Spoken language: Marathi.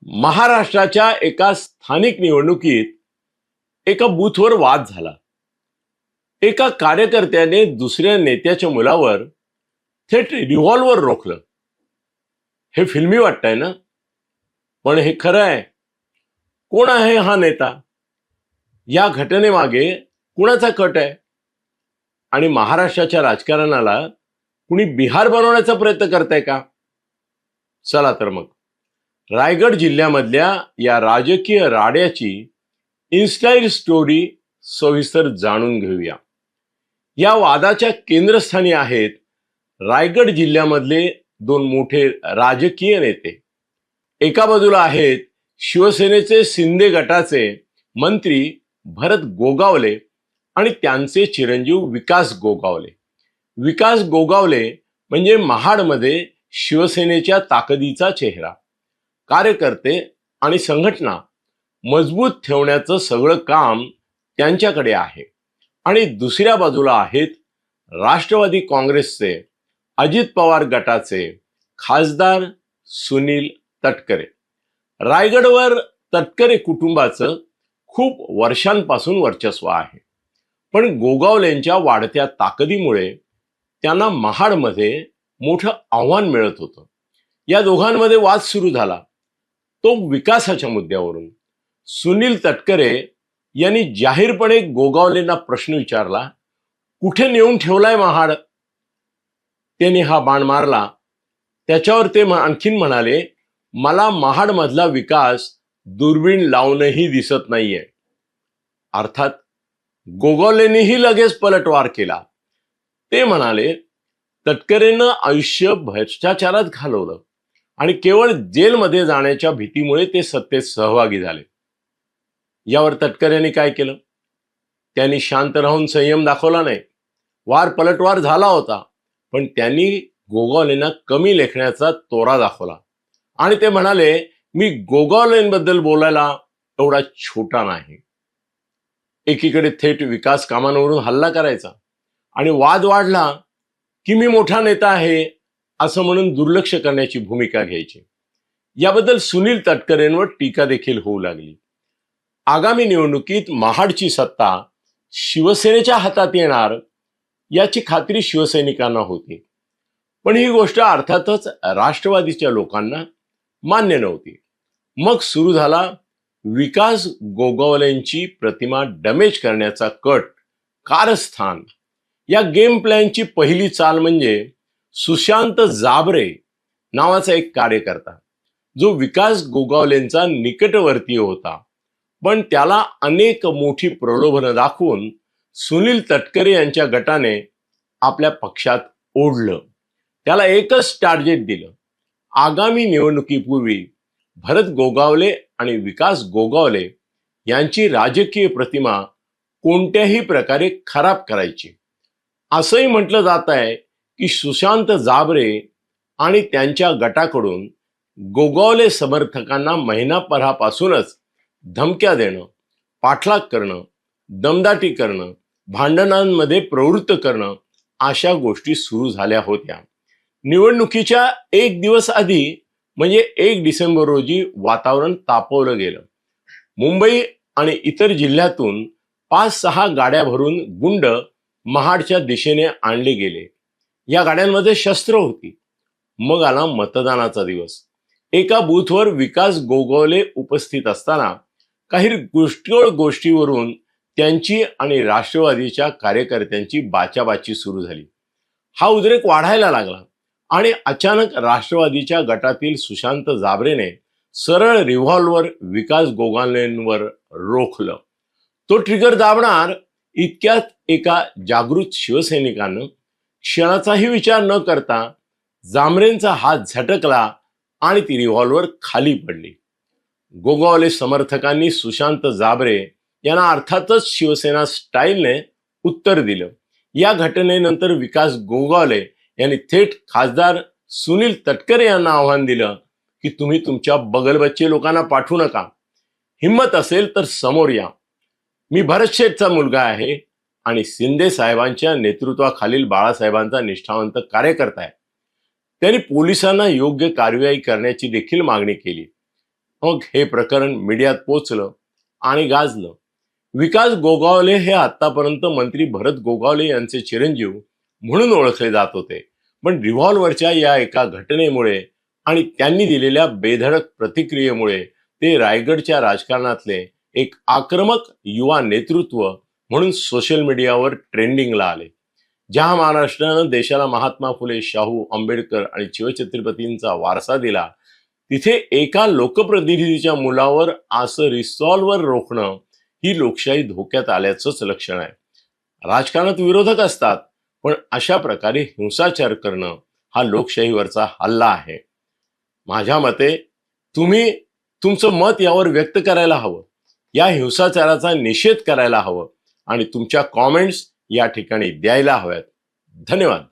महाराष्ट्राच्या एका स्थानिक निवडणुकीत एका बूथवर वाद झाला. एका कार्यकर्त्याने दुसऱ्या नेत्याच्या मुलावर थेट रिव्हॉल्वर रोखलं. हे फिल्मी वाटतंय ना, पण हे खरं आहे. कोण आहे हा नेता? या घटनेमागे कुणाचा कट आहे? आणि महाराष्ट्राच्या राजकारणाला कुणी बिहार बनवण्याचा प्रयत्न करताय का? चला तर मग रायगड जिल्ह्यामधल्या या राजकीय राड्याची इन्स्टाईल स्टोरी सविस्तर जाणून घेऊया. या वादाच्या केंद्रस्थानी आहेत रायगड जिल्ह्यामधले दोन मोठे राजकीय नेते. एका बाजूला आहेत शिवसेनेचे शिंदे गटाचे मंत्री भरत गोगावले आणि त्यांचे चिरंजीव विकास गोगावले. विकास गोगावले म्हणजे महाडमध्ये शिवसेनेच्या ताकदीचा चेहरा. कार्यकर्ते आणि संघटना मजबूत ठेवण्याचं सगळं काम त्यांच्याकडे आहे. आणि दुसऱ्या बाजूला आहेत राष्ट्रवादी काँग्रेसचे अजित पवार गटाचे खासदार सुनील तटकरे. रायगडवर तटकरे कुटुंबाचं खूप वर्षांपासून वर्चस्व आहे, पण गोगावलेंच्या वाढत्या ताकदीमुळे त्यांना महाडमध्ये मोठं आव्हान मिळत होतं. या दोघांमध्ये वाद सुरू झाला, तो विकासाच्या मुद्द्यावरून. सुनील तटकरे यांनी जाहीरपणे गोगावलेंना प्रश्न विचारला, कुठे नेऊन ठेवलाय महाड? त्याने हा बाण मारला. त्याच्यावर ते आणखीन म्हणाले, मला महाड मधला विकास दुर्बीण लावूनही दिसत नाहीये. अर्थात गोगावलेंनीही लगेच पलटवार केला. ते म्हणाले, तटकरेनं आयुष्य भ्रष्टाचारात घालवलं आणि केवळ जेलमध्ये जाण्याच्या भीतीमुळे ते सत्तेत सहभागी झाले. यावर तटकरेंनी काय केलं? त्यांनी शांत राहून संयम दाखवला नाही. वार पलटवार झाला होता, पण त्यांनी गोगावलेंना कमी लेखण्याचा तोरा दाखवला आणि ते म्हणाले, मी गोगावलेंबद्दल बोलायला एवढा छोटा नाही. एकीकडे थेट विकास कामांवरून हल्ला करायचा आणि वाद वाढला की मी मोठा नेता आहे असं म्हणून दुर्लक्ष करण्याची भूमिका घ्यायची. याबद्दल सुनील तटकरेंवर टीका देखील होऊ लागली. आगामी निवडणुकीत महाडची सत्ता शिवसेनेच्या हातात येणार याची खात्री शिवसैनिकांना होती, पण ही गोष्ट अर्थातच राष्ट्रवादीच्या लोकांना मान्य नव्हती. मग सुरू झाला विकास गोगावलेंची प्रतिमा डॅमेज करण्याचा कट, कारस्थान. या गेम प्लॅनची पहिली चाल म्हणजे सुशांत जाबरे नावाचा एक कार्यकर्ता, जो विकास गोगावलेंचा निकटवर्तीय होता, पण त्याला अनेक मोठी प्रलोभनं दाखवून सुनील तटकरे यांच्या गटाने आपल्या पक्षात ओढलं. त्याला एकच टार्गेट दिलं, आगामी निवडणुकीपूर्वी भरत गोगावले आणि विकास गोगावले यांची राजकीय प्रतिमा कोणत्याही प्रकारे खराब करायची. असंही म्हटलं जात आहे की सुशांत जाबरे आणि त्यांच्या गटाकडून गोगावले समर्थकांना महिनाभरापासूनच धमक्या देणं, पाठलाग करणं, दमदाटी करणं, भांडणांमध्ये प्रवृत्त करणं अशा गोष्टी सुरू झाल्या होत्या. निवडणुकीच्या एक दिवस आधी म्हणजे 1 डिसेंबर रोजी वातावरण तापवलं गेलं. मुंबई आणि इतर जिल्ह्यातून 5-6 गाड्या भरून गुंड महाडच्या दिशेने आणले गेले. या गाड्यांमध्ये शस्त्र होती. मग आला मतदानाचा दिवस. एका बूथवर विकास गोगावले उपस्थित असताना काही गोष्टीवरून त्यांची आणि राष्ट्रवादीच्या कार्यकर्त्यांची बाचाबाची सुरू झाली. हा उद्रेक वाढायला लागला आणि अचानक राष्ट्रवादीच्या गटातील सुशांत जाबरेने सरळ रिव्हॉल्वर विकास गोगावलेंवर रोखलं. तो ट्रिगर दाबणार इतक्यात एका जागृत शिवसैनिकानं क्षणाचाही विचार न करता जांभरेंचा हात झटकला आणि ती रिव्हॉल्वर खाली पडली. गोगावले समर्थकांनी सुशांत जाबरे यांना अर्थातच शिवसेना स्टाईलने उत्तर दिलं. या घटनेनंतर विकास गोगावले यांनी थेट खासदार सुनील तटकरे यांना आव्हान दिलं की तुम्ही तुमच्या बगलबच्चे लोकांना पाठवू नका. हिम्मत असेल तर समोर या. मी भरत शेठचा मुलगा आहे आणि शिंदे साहेबांच्या नेतृत्वाखालील बाळासाहेबांचा निष्ठावंत कार्यकर्ता आहे. त्यांनी पोलिसांना योग्य कार्यवाही करण्याची देखील मागणी केली. मग हे प्रकरण मीडियात पोचलं आणि गाजलं. विकास गोगावले हे आतापर्यंत मंत्री भरत गोगावले यांचे चिरंजीव म्हणून ओळखले जात होते. पण रिव्हॉल्वरच्या या एका घटनेमुळे आणि त्यांनी दिलेल्या बेधडक प्रतिक्रियेमुळे ते रायगडच्या राजकारणातले एक आक्रमक युवा नेतृत्व म्हणून सोशल मीडियावर ट्रेंडिंगला आले. ज्या महाराष्ट्रानं देशाला महात्मा फुले, शाहू, आंबेडकर आणि शिवछत्रपतींचा वारसा दिला, तिथे एका लोकप्रतिनिधीच्या मुलावर असं रिसॉल्व्हर रोखणं ही लोकशाही धोक्यात आल्याचंच लक्षण आहे. राजकारणात विरोधक असतात, पण अशा प्रकारे हिंसाचार करणं हा लोकशाहीवरचा हल्ला आहे. माझ्या मते तुम्ही तुमचं मत यावर व्यक्त करायला हवं, या हिंसाचाराचा निषेध करायला हवं आणि तुमच्या कॉमेंट्स या ठिकाणी द्यायला हव्यात. धन्यवाद.